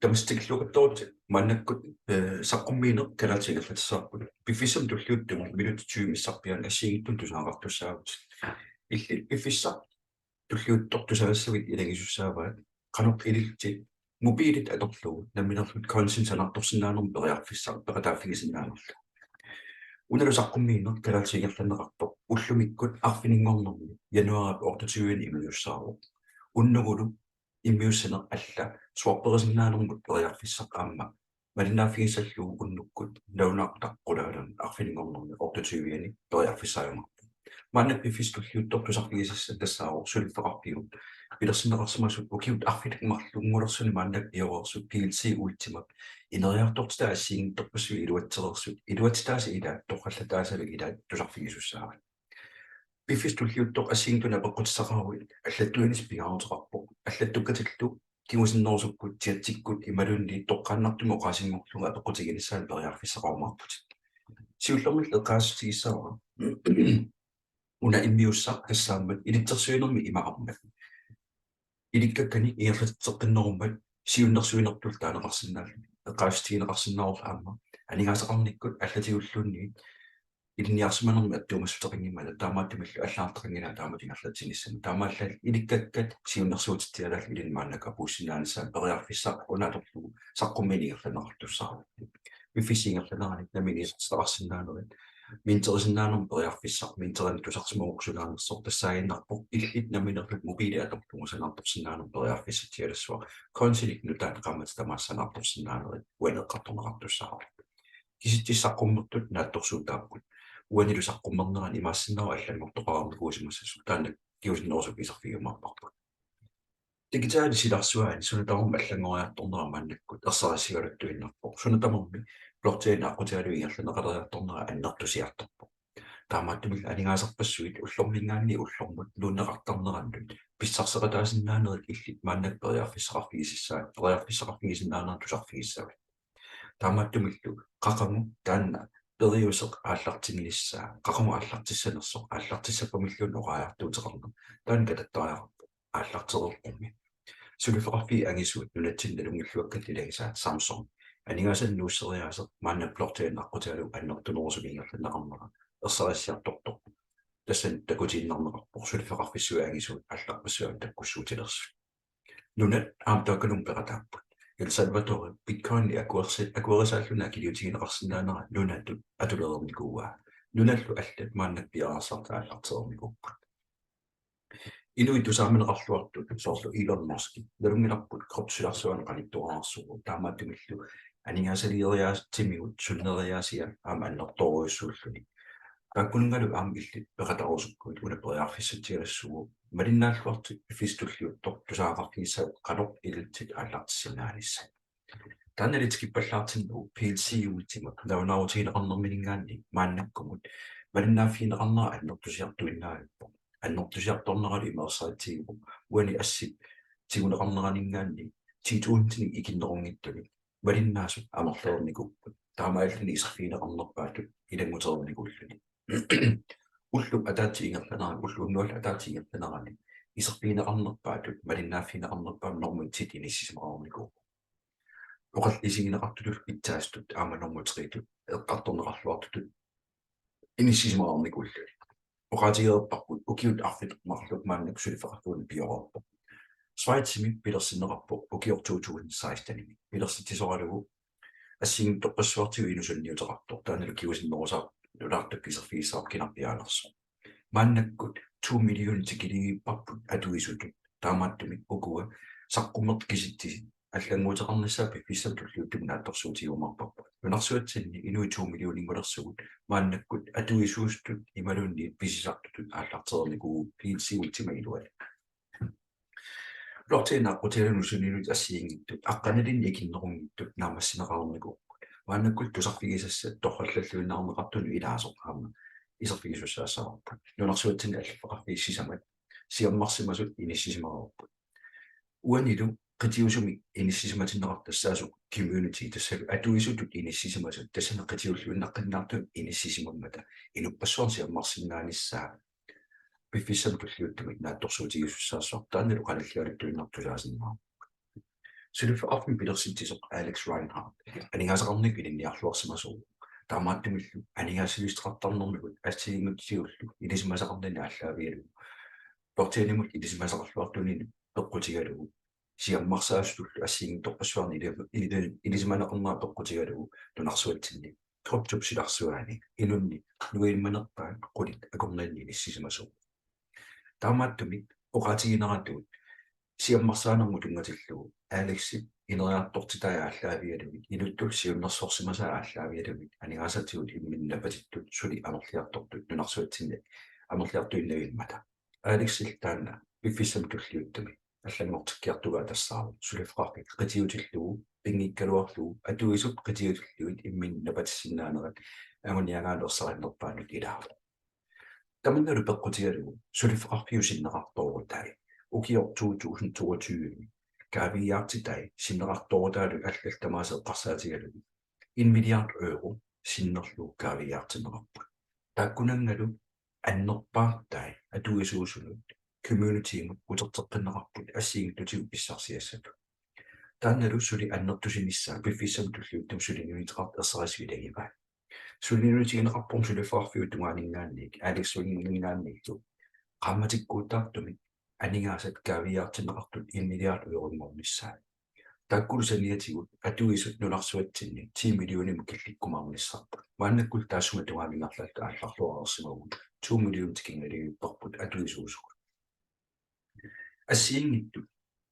тамастиклугаттуут маннаккут саққуммиинеқ калаатигаллатсаарпут пиффисам туллиуттуми минут 20 миссарпиан ассигиттун тусаагартуссаагут илли пиффиссақ туллиуттортусагассавит илагисуссааваат каноқ илилти мобилит аторлугу намминерлут консен санарторсинаанерм периарфиссар пеқатааффигисиннаанерлу уналу саққуммиинеқ калаатигалланеқарпоқ уллумиккут арфинингорнэрми януари 28 имиуссаару уннугулу иммиуссинеқ алла суарперисиннаанермут периарфиссақ аама малинааффигисаллугу уннуккут наунаартаққулаалан арфинингорнэрми 28-ани периарфиссааюмар маннак пиффистуллиуттортусарфигисасса тассаару сулиффеқарпигут пилерсинеқарсимасут укиут арфиликмарлунгулерсуни маннак иорерсут PLC ултимап инериартортаа ассигинтерпассуи илуатсерерсут илуатитааси илаат тоққаллатаасалу илаат тусарфигисуссаават пиффистуллиуттоқ ассигинтуна пеққутиссақаруит аллаттуинис пигаарутеқарпоқ аллаттуккатиллу кигусиннерсуккут тиатсиккут ималунни тоққааннартуми оқаасингорлунга пеққутигиниссаан периарфиссақарумарпут сиуллермил эқаассутигиссаава уна иммиуссақ тассааммат илитсерсуинерми имақармат иликкаккани иерлатеққиннеруммат сиуннерсуинертул таанеқарсинаалли эқаассутигинеқарсинаарулла аама анигаасақарниккут аллатигуллуунни илниарсиманерми аттуумассутеқингиммала таамааттумиллу аллаартеқингина тааматингерлатсиниссана таамааллал иликкаккат сиуннерсуутиттиалал илинмааннака пууссинааниссаа периарфиссақ унаалерлугу саққумминигерланеқартуссаару виффисингерланерани наминистерарсинаанерит минтерисиннаанерми периарфиссақ минтерани тусарсимагуксулаанерсоо тассаагиннарпоқ иллит наминерлут мобили аторлугу санаарторсинаанер периарфиссатиалассуа консилик нутаат қамат тамаассанаарторсинаанерит уанеққарторнеқартуссаару киситтиссаққуммертут наатторсуутааппут уанилу саққуммернерани имаассиннера аллангортоқармикуусимассасу таанак киусиннерсуп исарфигумаарпарпут дигитаали силарсуаани сунатарум аллангориарторнера маннаккут ерсарасигалаттуиннарпоқ сунатамерми блокчейн аққутиалуи ингерланеқалериарторнера аннартусиарторпоқ таамааттумил анигаасарпассуит уллормингаанни уллормут нууннеқартарнерannут писсарсеқатаасиннаанерит иллит мааннак периарфиссақарфигисиссаа периарфиссақарфигисиннаанаа тусарфигиссават таамааттумиллу қақаму таанна периусеқ ааллартингиниссаа қақаму ааллартиссанерсоқ ааллартиссаппамиллуун оқааяартуутеқарнер таанка таттариарпо ааллартерерпумми сулифеқарфи ангисуут нунатсинналунгиллуаккат илагисаат Samsung анигаасан нууссериаасеқ маанна блокчейн аққутиалу аннертунерусумингерланеқарнера ерсариссиарторторпу тассан такутииннарнеқарпо сулифеқарфиссуи ангисуут аалларпассуан таккуссуутилерсу нунат аамтаакалум пеқатааппут El Salvador Bitcoin акуерисааллуна килиутигинеқарсинаанера нунатту атулерерникууа нуналлу аллат мааннак пиарасартааллартерерникуппут инуит тусааминеқарлуартут соорлу Elon Musk налунгиларпут кроптсуларсуана қалиттуараарсугу таамааттумиллу анигаасалиериаас тимиут суннериаасиа аама аннерторуйуссууллуни паккунгалу аама иллит пеқатарусуккуит уна периарфиссатиалассугу малиннааллуартик пифистуллиуттор тусаақартигиссаа қанеқ илитсит ааллартиссинааниссаа таналитикиппаллаартиннуу PLC ултима наунаутигинеқарнерминингаанни мааннаккумут малиннааффинеқарнера аннертусиартуиннаалуппо аннертусиарторнерали имерсаатигу уани ассит тигунеқарнеранингаанни титуунтини икиннерунгиттуни малиннаасут амерлерникуппут таамааллини исерфинеқарнерпаатут илангутерерникуллуни уллу атаатигерланера уллууннуал атаатигерланерани исерпинеқарнерпаатут малиннааффинеқарнерпаам нормутит иниссисимаарнику оқал исигинеқартулу питтаастут аама нормутеритут эққарторнеқарлуартут иниссисимаарникуллуни оқаатигерпарпут укиут арфитеқмарлут мааннак сулифеқартуун пиорерпо свайтсими пилерсинеқарпо укиор 2016 пилерситисоралугу ассигин тоққассуартигу инусунниутерартор тааналу киусиннерусаа нулаартаккисерфигисаар кинарпиаалерсо мааннаккут 2 million тикилигиппарпут атуисутут таамааттуми укуа саққуммерт киситтиси аллангуутеқарниссаа пиффиссатуллуутум наатторсуутигумарпарпут нунарсуатсинни инуи 2 million ингулерсугут мааннаккут атуисуустут ималуунни писисартутут ааллартерерникуу PLC ултима илуали блокчейн аққутиалунусунилут ассиингиттут аққаналинни икиннерунгиттут наамассинеқарникуу мааннаккут тусарфигисасса торраллаллуинаарнеқартуну илаасоқаама исерфигисуссаассаарпут нунарсуатсини аллафеқарфииссисамат сиаммарсимасут иниссисимаарпут уанилу qitiusumi inissisimatineqartassaasu community tassal atuisutut inissisimасут тассана qitiulluinnaqqinnaartum inissisimamata inupassuarsi ammarsinnaanисsaa пиффиссам туллиуттамик наатторсуутигиссаассуар таанналу qalalliалаттуиннартулаасиннаа сулиффеқарфми пилерситсисоқ Алекс Райнхард анигаасақарник илинниарлуарсимасуу таамааттумиллу анигаасилистеқартарнэрмикут ассигингутсиуллу илисимасақарнини аллаавиалу портианимут илисимасақарлуартунини пеққутигалугу сиаммарсаастуллу ассигин тоққассуарни илисиманеқарнаа пеққутигалугу тунарсуатсинни кроптуп силарсуаани инунни нуилманерпаа қулит акорнанни иссисимасуу таамааттуми оқатигинератуут сиаммарсаанерму тунгатиллугу Алекси инериартортитая аллаавиалугит илуттул сиуннерсорсимасаа аллаавиалугит анигаасатигут имминнапатиттут сули амерлиартортут тунарсуатсинни амерлиартуиннавилмата Алексил таана пиффисам туллиуттами аллангортиккиартугаа тассаару сулиффеқарпи қитиутиллугу пингиккалуарлугу атуисут қитиутиллугит имминнапатиссиннаанерат амуниагаалерсариннерпаанут илааву таманналу пеққутигалугу сулиффеқарпиусиннеқарторутаи укиор 2022 кавиартитай синнеқарторутаалу аллалтамаасеққарсаатигалугу 1 миллиард евро синнерлу кавиартинеқарпут тааккунангалу аннерпаартай атуисуусунут community-имут утертеққиннеқарпут ассигиттутигу писсарсиассату таанналу сули аннертусиниссаа пиффиссам туллиуттам сулинуитеқарт ерсарисвилагиваа сулинуитигинеқарпорм сулиффеқарфиу тунгаанингааник алексуингингаанникту qammatikkuuttaartumi анигаасат кавиартинеқартут 1 миллиард евроморниссаа тааккулу саниатигут атуисут нуларсуатсинни 10 миллиониму килликкумаарниссарпут мааннаккул таассума тунгаанингарлалта аалларлуарерсимагут 2 миллион тикингалигиппарпут атуисуусук ассиингитту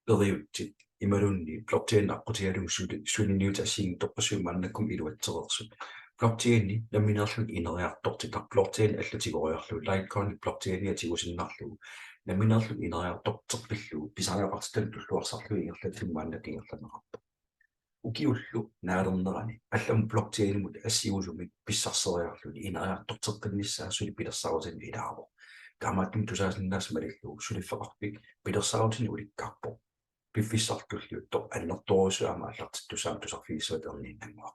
периуттит ималунни блокчейн аққутигалугу сулиниута ассиин тоққасуи мааннаккум илуатсерерсут блокчейнни ламинерлун инериартортитар блокчейн аллутигориарлу лайткоин блокчейниатигусиннарлугу ламинерлун инериартортерлу писариақартитан туллуарсарлуи ингерлатиммааннакингерланеқарпа укиуллу наалернерани аллам блокчейнимут ассиусумик писсарсериарлуни инериартортеққинниссаа сули пилерсарутин илааво таамааттум тусаасиннаас малиллу сулиффеқарпик пилерсарутин уликкарпо пиффиссартуллиутто аннерторусуама аллартиттусаам тусарфигисуатернииннангуа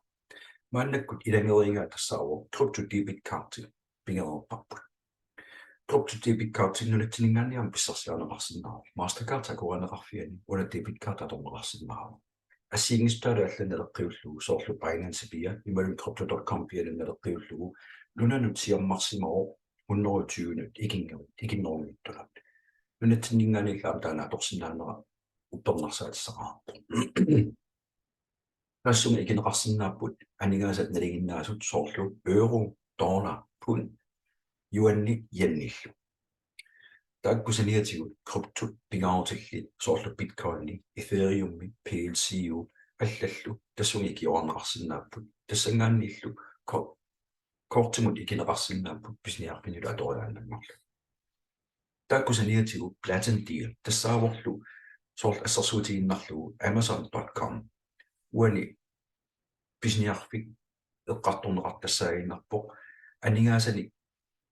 мааннаккут илангерингаа тассааво crypto debit card пингерпарпут crypto debit card нунатсинингаанниам писсарсианеқарсинаа Mastercard такуранеқарфиани уна debit card аторнеқарсинаа ассигинстаалу алланелеққиуллугу соорлу Binance пиа ималун crypto.com пиаланелеққиуллугу нунанут сиаммарсимао 120 икингнормиттулат нунатсинингааниллаам таана аторсинаанера уппернарсаатиссақарпу нассуми икинеқарсинааппут анигаасат налигиннаасут соорлу euro dollar pund юанни янниллу тааккусаниатигут крипто пингаарутилли соорлу биткоинни эфериумми PLCU аллаллу тассуми киорнеқарсинааппут тассангаанниллу кортимут икинеқарсинааппут писниарпинула аториааннаммарлу тааккусаниатигут platinum deal тассааворлу соорлу ассерсуутигиннарлугу amazon.com уани писниарфик эққарторнеқартассаагиннарпоқ анигаасани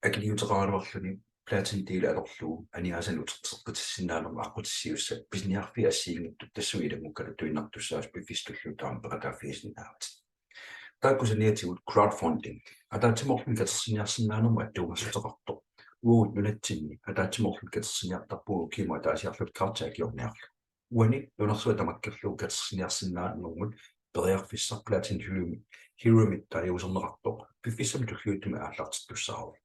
акилиутеқаралуарлуни platinum deal алорлугу анигаасани утертеққитиссинаанерма аққутиссиусса писниарфи ассиингиттут тассуиламуккалу туиннартуссаас пиффистуллу таам пеқатааффигисиннаават тааккусаниатигут crowdfunding атаатиморлун катерсиниарсинаанерма аттуумассутеқарто уут нунатсинни атаатиморлун катерсиниартарпугу кима таасиарлут картаакиорниарлу уани нунарсуа тамаккерлугу катерсиниарсинаанермут периарфиссар platinum hyrumit таиусернеқартоқ пиффиссам туллуутуми ааллартиттуссаару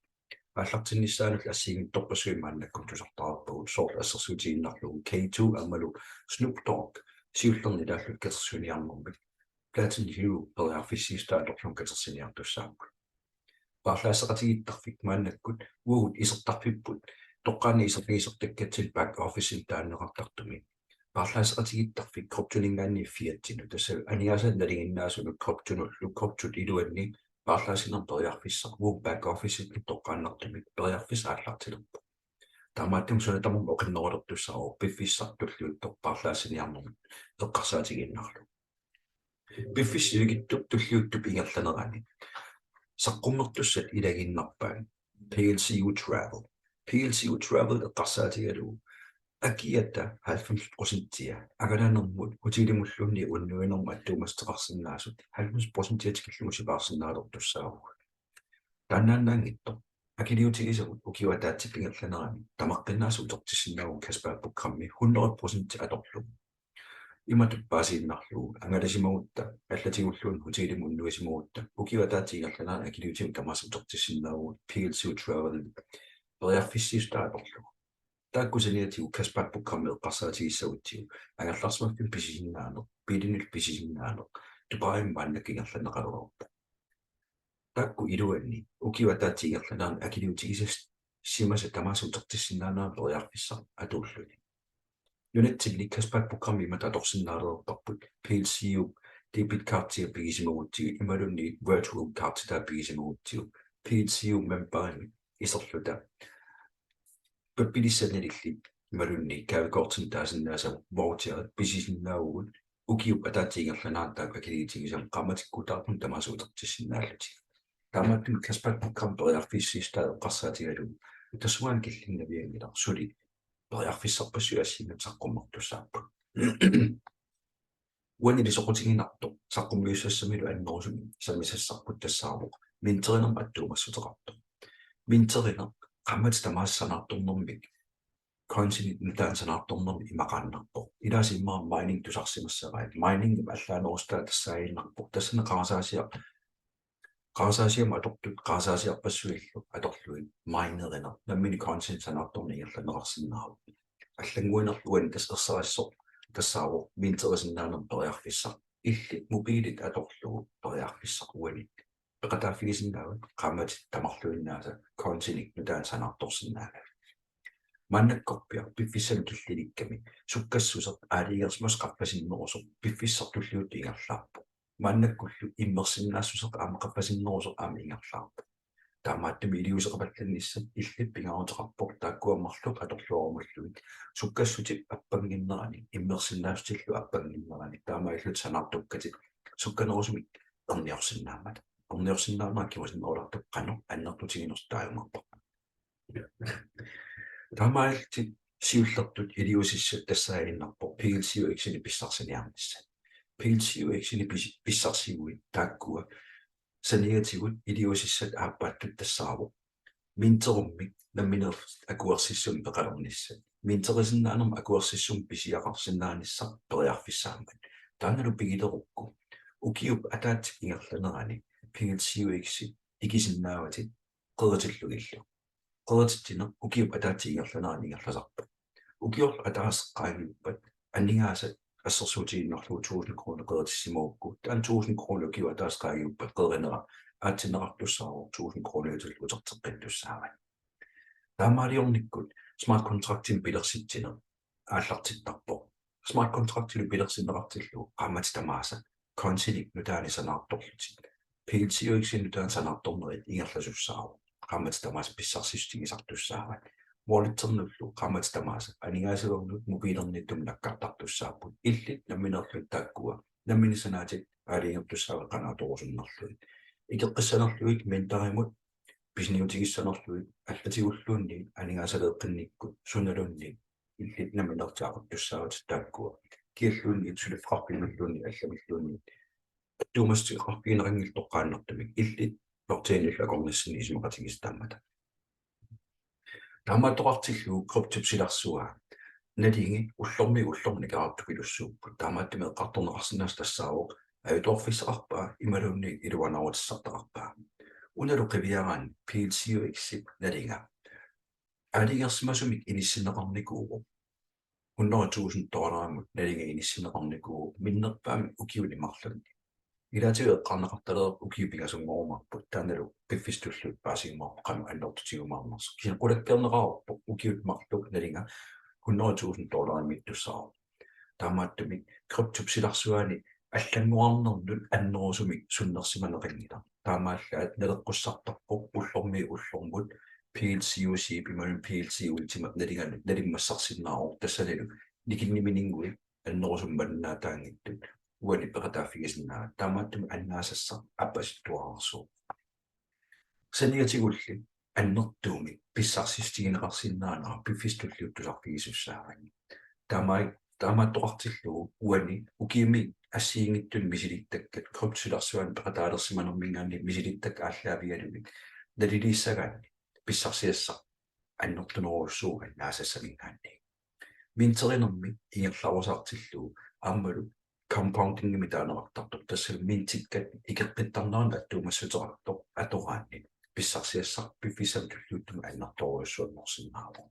ааллартинниссаанут ассигин торпасуимааннаккум тусартаарпагут соорлу ассерсуутигиннарлугу K2 аммалу Snoop Dogg сиуллерни тааллут катерсуниарнэрмик platinum hero периарфиссиистаалорлун катерсиниартуссаақку пааллаасеқатигиттарфик мааннаккут уут исертарфиппут тоққаани исерфигисертаккатсил back office тааннеқартартуми пааллаасеқатигиттарфик кроптунингаанни фиатсину тасса анигаасат налигиннаасунут кроптунуллу кроптут илуанни пааллаасинер периарфиссар уу back office тоққааннартумик периарфис ааллартилерпу таамааттум сунатамум оқиннерулертуссаа пиффиссартуллуут пааллаасиниарнермут эққарсаатигиннарлу пиффиссигиттуп туллууттуп ингерланерани саққуммертуссат илагиннарпаан PLCU travel эққарсаатигалу акиата 90% аганаанермут хутилимуллунни уннуинерма аттуумастеқарсинаасут 90% тикиллумусипаарсинаалертуссаагу тааннааннаангитто акилиутигисерут укиуа таатсиппингерланерани тамаққиннаасу утертиссинаагу каспааппукрамми 100% аторлу иматуппаасииннарлугу ангаласимагутта аллатигуллуун хутилимуннуисимагутта укиватаатингерланаа акилиутим тамаасутортиссиннаагу PLC travel периарфиссиустааторлугу тааккусаниатигу каспааппуккармеэ қарсаатигиссагутсигу ангалларсимаккин писисиннаанеқ пилинил писисиннаанеқ тупаим мааннаккингерланеқалуарта таакку илуанни укиватаатингерланаа акилиутигисас симаса тамаасутортиссиннаанаа периарфиссар атууллуни Unit-tilli kaspaatprogrammi matadorsinnaaleerparput PLC-u debitkartiga pigisimagutigu imalunni virtual kartita pigisimagutigu PLC-u memberimi iserluta pappilissanililli imalunni kaavakortin taasinnaasa vorutiarat pisisinnaaugut ukiup ataatiingerlanaartaak akiliitigisam qammatikkutaarpun tamaasuutertissinnaallati taamaattum kaspaatprogram periarfissiistaade qarsaatigalu tassuaan killinnaviangila suli periarfissarpassuassinnut saqqummartussaappu uanili soqutiginartoq saqqummiussassamilu annorsumi samisassarput tassaaruq minterinerm attuumassutaqartoq minteriner qammati tamaassanaartornermik coincident nutaansanartornermi imaqaannarpoq ilaasimmaa mining tusarsimassaraat mining allaanerustaa tassaaginnarpoq tassana qaasasiam atortut qaasasiarpassuillu atorluit mineriner nammini content sanartornigerlanerarsinnaaru аллангуинерлуан тасерсарассоқ тассааво минтерисиннаанер периарфиссар илли мобилит аторлугу периарфиссар уанит пеқатааффигисиннаават qaamati тамарлуиннааса континик нутаан санаарторсиннаага маннаккорпиа пиффиссам киллиликками суккассусерт аалигерсмас qappasinnерусо пиффиссартуллиут ингерлаарпо маннаккуллу иммерсиннаассусерт аама qappasinnерусо аама ингерлаарпо таамааттами илиусеқапалланниссат иллит пингаутеқарпоқ тааккуаммарлуқ аторлуарумуллуит суккассутик аппангиннерани иммерсиннаастиллу аппангиннерани таамаиллут санаартуккатик сукканерусумик эрниорсиннаамат эрниорсиннаамаа кивасиннерулартук қано аннертутигинерстааюмарпа таамаалти сиуллертут илиусиссат тассаагиннарпо PLC-иксини писсарсиниарниссат PLC-иксини писсарсигуи тааккуа санигатигут илиусиссат ааппааттут тассааву минтеруммик намминерф акуерсиссум пеқалерниссат минтерисиннаанерм акуерсиссум писиақарсиннаанissaq периарфиссаамат таангалу пигилерукку укиуп атаатик ингерланерани PLC-икси икисиннаавати қеритиллугиллу қерититтинер укиуп атаатик ингерланерани ингерласарпа укиор атаасеққаагиуппат аннигаасат ассерсуутигиннарлуу 1000 kroner qeertissimuukku taan 1000 kroner kiwa taasqaagiuppat qerinera aatsinerartussaaru 1000 kroner uterluuterteqqittussaavat taamaaliornikkut smart contractin pilersitsiner aallartittarpo smart contractilu pilersinnerartillu qaamati tamaasa consilik nutaani sanaartorlutit PLC-uiksin nutaan sanaartornerit ingerlasussaaru qaamati tamaasa pissarsistigisartussaavat Walleternullu qaamati tamaasa anigaasilerlut mobiilernittum nakkartartussaaput illit namminerlut taakkua namminissanaatik aaliingertussaava qanaatorusunnerluit ikeqqissanerluit mentarimut pisniutigissanerluit allatigulluunni anigaasaleeqqinnikkut sunalunni illit namminertaaquttussaavat taakkua kialluunni sulifrarpinulluunni allamilluunni attuumastiqarpiineringiltoqqaannertumik illit lortiinillu akornissini ismaqatigistaamata таамааттоқартиллу криптипсиларсуа налинги уллорни караартупилуссууппут таамааттами эққарторнеқарсинаас тассаавоқ аюторфиссеқарпаа ималуунни илуанауатиссартақарпаа уналу қивиараан PLC-иксип налинга алингерсимасумик иниссинеқарникууру $100,000 налинга иниссинеқарникууру миннерпаами укиулимарлунни илаатига эққарнеқарталерп укиупигасунгоормарпут тааналу пиффистуллут паасигмаар қам аннортутигумаарнерс кинеқулаккернеқарпо укиутмарлук налинга $100,000 миттуссаа таамааттуми криптупсиларсуани аллангуарнернут аннерусумик суннерсиманеқингила таамааллаат налеққуссартарпо уллормут PLC-UC пималун PLC ультимат налинганут налиммассарсиннаарор тассалалу никинниминингуи аннерусумманнаатаангиттут уани пеқатааффигисиннаа таамааттуми аннаасасса аппаситуарсуу санигатигулли аннертууми писсарсистигинеқарсиннаанаа пиффистуллиуттусарфигисуссаарани таамааттоқартиллугу уани укиими ассиингиттун мисилиттаккат криптсиларсуан пеқатаалерсиманермингаани мисилиттак ааллаавигалуми налилииссагаанни писсарсиасса аннертунеруссуу аннаасассамингаанни минтеринерми ингерлавусаартиллугу аммалу compounding таанеқартартук тассал минтиккат икеққиттарнеран аттуумассутерартоқ атораанни писсарсиассар пиффисам туллууттума аннартоориуссууннорсиннааву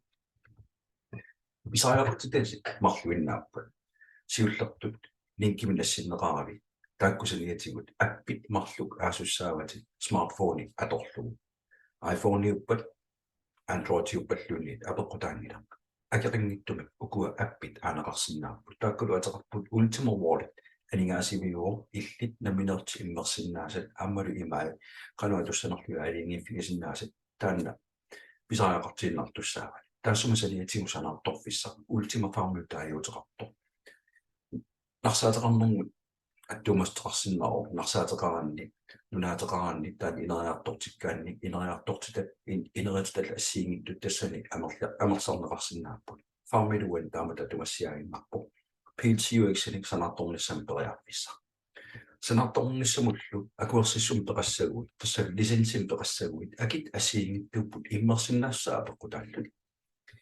писариартитаси марлуиннааппа сиуллертут линкиминассиннеқарави тааккусаниатигут аппит марлук аасуссаавати смартфони аторлугу iPhone-иуппат Android-иуппаллуни апеққутаангила акеқингиттуми укуа аппит аанеқарсиннааппут тааккулу атеқарпут ultimo wallet анингаасивиуо иллит наминерти иммерсиннаасат ааммалу имаи кануатуссанерлуа алингиффигисиннаасат таанна писариақартииннартуссаава таассумасалиатигу санаарторфисса ultima farmutaajuuteqarto нарсаатеқарнэрмут аттуумастеқарсиннару нарсаатеқаранни нунаатеқаранни таан инериарторtikkaанни инериартортитат инериатал ассиингиттут тассани амерсарнеқарсинааппут фармилуан таамата тумассиаагиннарпо PLCUX-ник санаарторнissam периарфисса санаарторниссамуллу акуерсиссум пеқассагуит тассал лисенсим пеқассагуит акит ассиингиттуппут иммерсиннаассаа пеққутааллут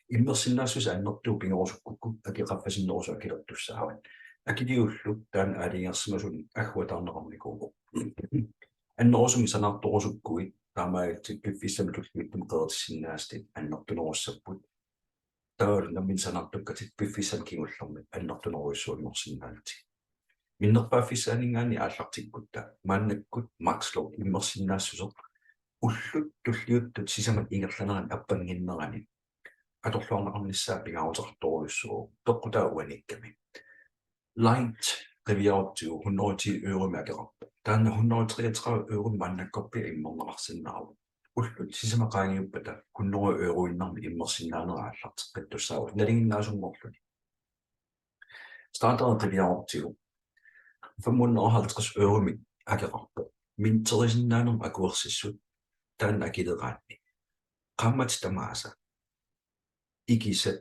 иммерсиннаассус аннертуу пингорусуккукку акиқаффасиннерусу акилертуссаават акидиуллу таан алингерсимасун аггуатаарнеқарникууго аннерусуми санаарторусуккуит таамаалтик пиффиссам туллуиттум қеэртиссиннаастит аннертунеруссаппут таал наммин санаартуккатит пиффиссам кингуллерми аннертунеруйссууннорсиннаалти миннерпааффисаанигаани ааллартиккутта мааннаккут макслоо иммерсиннаассусеқ уллут туллиуттут сисамат ингерланеран аппангиннерани аторлуарнеқарниссаа пингаарутеқарторуйуссуу пеққутаа уаникками light reviautio 110 euro mærkerappo. Taanna 133 euro mannakkorpi immernerarsinnaaru. Ullut sisamaqaangiuppata 100 euro innarmi immersinnaaneraаллартеққиттуссаавут налингиннаасумморлуни. Starteret reviautio 550 euro akерапpo. Minterisinnaanum akuersissut taanna akileraanni. Qammat tamaasa ikisat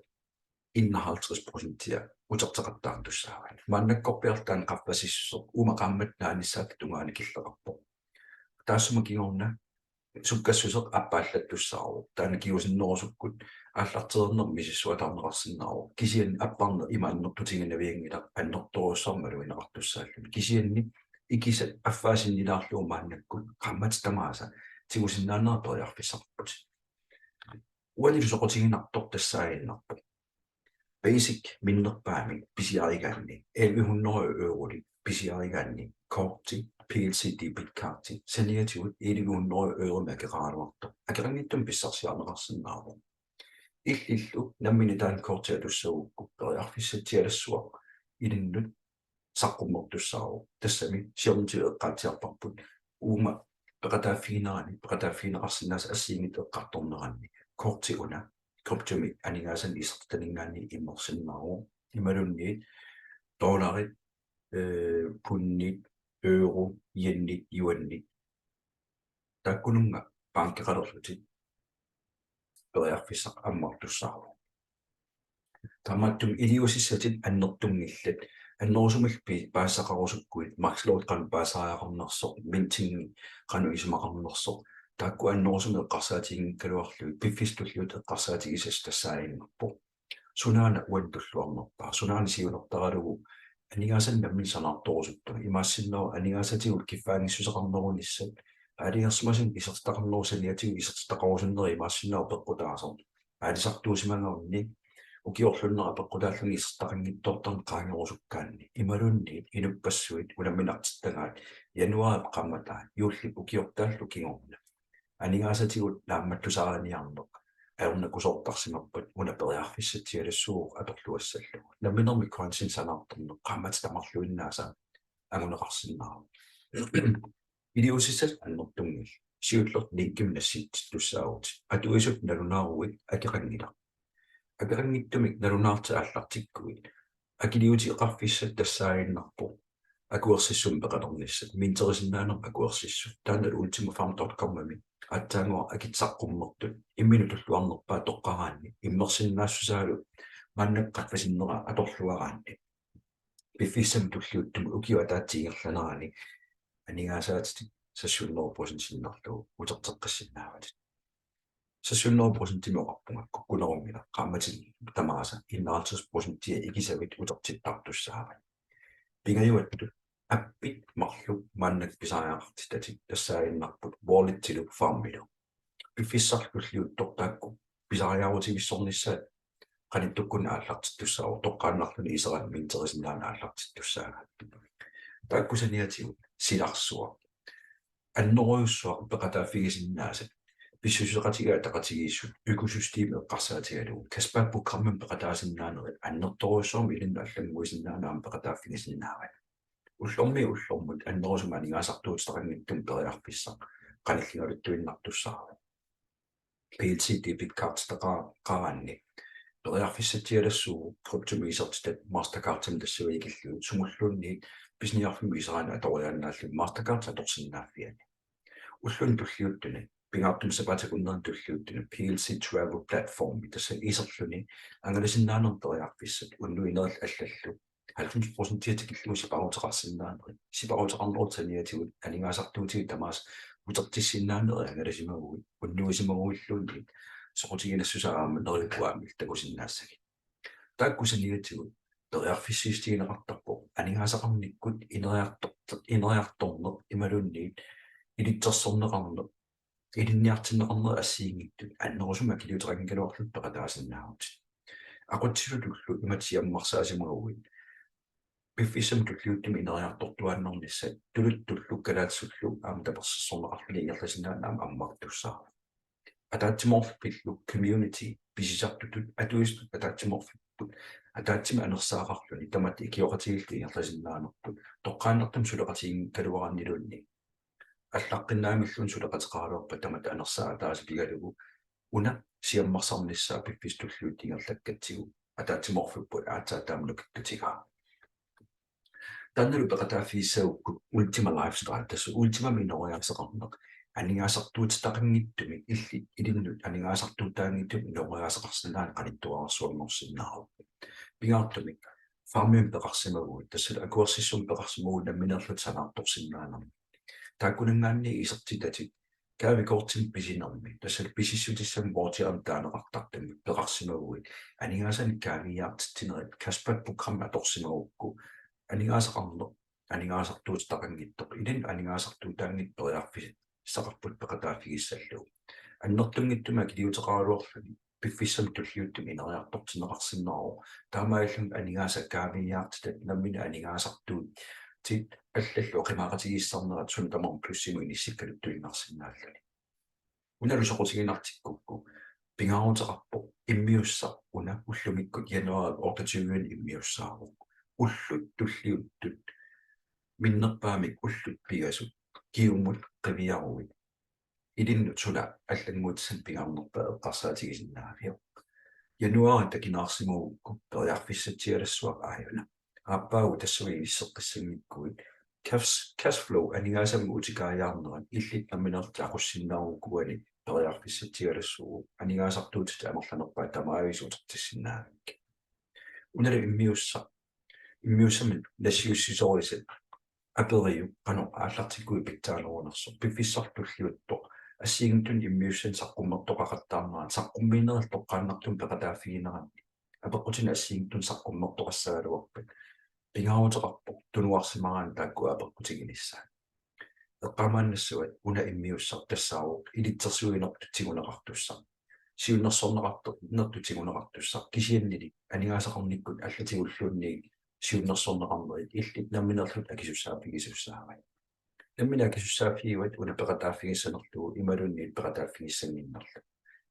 51% uterteqattaartussaavaan maannakkorpiartaan qaffasissuq umaqammat naanissaak tungaani killeqarpo taassuma kingorna sukkassuseq appaallattussaaru taana kiusinnerusukkut aallarteerner misissuatarnerarsinnaaru kisian apparner imaannertutiginnaviangila annertorussarmalu ineqartussaallu kisianni ikisat affaasinnilaarluu maannakkut qammat tamaasa tigusinnaannerperiarfissarput uanilu soqotiginartor tassaaginnarpo basic minnerpaami pisiarigaanni 1100 euroli pisiarigaanni korti PLC debitkarti saniatigut 1100 euro makeraluarto akerangittum pissarsiarnerarsinnaaru illillu nammini taan kortiatussaugukku periarfissatialassuaq ilinnut saqqummertussaaru tassami siorntiueqqaatiarparput uuma peqataafiinerani assiingit eqqartorneranni korti una koptumi aningaasan isertaningaanni immersinnaru imalunni dollarit punnit euro yennit yuannit takkununga pankkeqalerlutit periarfissaq ammartussaaru tamattum iliusissatit annertungillat annerusumilpi paassaqarusukkuit maxloot qan paasaaqarnersoq minting qanu isumaqarnersoq taakku annerusumi eqqarsaatiginkkaluarlu piffistullut eqqarsaatigisas tassaaginnarpo sunaana uantulluarnerpaa sunaani siunertaralugu aningaasan nammin sanaartorusuttu imaassinnaru aningaasatigut kiffaangissuseqarnerunissat aaligersmasin isertaqarnerusaniatigu isertaqarusunneri imaassinnaru peqqutaasart aalisartuusimangaunni ukiorlunnera peqqutaalluni isertaqanngittortarn qaangerusukkaanni imalunni inuppassuit ulamminartittagaat januari qammataan yuullip ukiortaallu kingorna aningaasaatigut naammattusaaraniarneq aornakusortarsimappat unaperiarfissatialassuuq atorluassallu namminermi konsin sanaartorneq qammat tamarluinnaasa anguneqarsinnaaru idiusissat annertungil siullert linkimnassiit tussaagut atuisut nalunaaruit akeqangila akeqanngittumik nalunaarta aallartikkuit akiliuti eqarfissat tassaaginnarpo akuersissum peqalermissat minterisinnaanum akuersissu taanal ultimafam.com-ami attaangua akitsaqqummertut imminutulluarnerpaa toqqaraanni immersinnaassusaalu mannaqqatfasinnera atorluaraanni piffissam tulliuttum ukiuataatiingerlanerani aningaasaatiti sassuunnerupusin sinnarlugu uterteqqassinnaavat sassuunnerupusin timoqarpunga kukkunerungila qaammatin tamaasa 51% ikisavit utertittartussaavat pingajuattu appit marlu mannak pisaajaartitati tassaaginnarput wallet-tilu farmilu piffissarlulliut tortaakku pisaajaarutivissornissaat qanittukkun aallartittussaau toqqaannarluni iseranmi interesinaana aallartittussaaga taakkusaniatigu silarsua annoruyussuaq peqataafigisinnaasat pissuseqatigaa taqatigiissut økosysteemet qarsaatigalu kaspaapukkarman peqataasinnaaneri annertoruyussuarmi ilinnu allanguisinnaanaam peqataafigisinnaava ullormut annerusuma anigaasartuutaqanngittum periarpissaq qanillingaluttuinnartussaava PLCD Bitcards qaranni periarfissatialassuu kryptomisertitat Mastercard-tam tassuigillu sumullunni pisniarfimi isaraana atoriaannaallu Mastercard atorsinnaaffiani ullun tulliuttuni pingaartum sapatakunneran tulliuttuni PLC Travel Platform tassa iserluni angalisinnaanern periarfissat unnuineril allallu 90% tikillu siparuteqarsinnaaneri siparuteqarnerutaniatigut anigaasartuutii tamaas utertissinnaaneri angalisimaguit unnuisimaguilluunni soqutiginassusaama nerikuaamil takusinnaassagi taakkusaniatigut periarfissiistigineqartarpo anigaasaqarnikkut ineriartorner imalunniit ilitsersorneqarner ilinniartinneqarner assiingittut annerusuma kiliuteqangaluarlut peqataasinnaarut aqutsilulullu imatiammarsaasimaguit piffissam tulliuttimi ineriartortuaannernissak tuluttullukkalaatsullu aam tapersersorneqarluni ingerlasinnaanaam ammartussaara атаатсиморфиппиллу community писисартутут атуистут атаатсиморфиппут атаатсима анерсаақарлуни тамат икиоқатигилти ингерласиннаанерпут тоққааннертам сулеқатигин калуараннилунни аллаққиннаамиллун сулеқатеқаралуарпа тамат анерсаа таас пигалугу уна сиаммарсарниссаа пиппистуллуут ингерлаккатсигу атаатсиморфиппут аацаатаамнукиттутигаа таннеру пеқатааффииссаагукку ultima lifestyle тасу ultima минориарсеқарнеқ анигаасартуутитақангиттуми илли илиннут анигаасартуутаангиттуми нориаасеқарсинаан қалиттуарсуарнерсиннаару пигаартумик фармиум пеқарсимагуут тассала акуерсиссум пеқарсимагуут намминерлут санаарторсиннаанерми тааккунангаанни исертитати каавикортим писинерми тассала писиссутиссам воотиарам таанеқартартами пеқарсимагуут анигаасани каавиаартитинерит каспат программа торсимагукку анигаасақарнер анигаасартуутитақангиттоқ илин анигаасартуутаангит периарфисит сақарпут пеқатааффигиссаллу аннертунгиттума килиутеқаралуарлуни пиффиссам туллиуттум инериарторсинеқарсиннаару таамааллун анигааса каавиаартитат наммина анигаасартуут тит аллаллу оқимаақатигиссарнерат сун тамар плюссиму иниссиккалуттуиннарсинааллуни уналусоқутигинартиккукку пингаарутеқарпо иммиусса уна уллумиккут януар ортатугуун иммиуссаару уллут туллиуттут миннерпаамик уллут пигасут киуммут қивиаруит илиннут сула аллангуутсан пигарнерпаа эққарсаатигисиннаафио януари такинаарсимуукку периарфиссатиалассуақ ааюна ааппаагу тассуи иссеққиссангиккуит cashflow анигаасамгу утикааяарнерат иллит наминерти ақуссиннааруккуани периарфиссатиалассуу анигаасартуутит амерланерпаа тамаависуутертиссиннаавик унала иммиуссамит насиуссисорисат апериу qanu ааллартиккуи питтаалерунерсо пиффиссартуллиутто ассигинтун иммиуссан саққуммертоқақаттаарнеран саққуммиинерал тоққааннартун пеқатааффигинеран апеққутина ассигинтун саққуммертоқассагалуарпат пингаарутеқарпо тунуарсимараан таакку апеққутигиниссаа эққамааннассуат уна иммиуссар тассаавоқ илитсерсуинертутсигунеқартуссаа сиуннерсорнеқарту нертутсигунеқартуссаа кисианнили анигаасақарниккут аллатигуллуунни сиуннерсорнеқарнерит иллит намминерлут акисуссаапигисуссаавай наммина акисуссааффигуат уна пеқатааффигиссанерлугу ималунниит пеқатааффигиссангиннерлу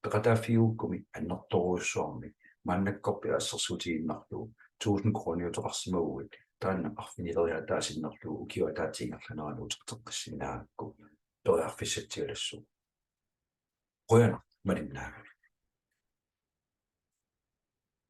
пеқатааффигууккуми аннерторуйуссуарми мааннаккорпи ассерсуутигиннарлугу 1000 крониутеқарсимагуит таанна арфинилериатаасиннерлугу укиуатаатингерланаалуутертеққиссинаакку периарфиссатиалассу qoyana marinnaagami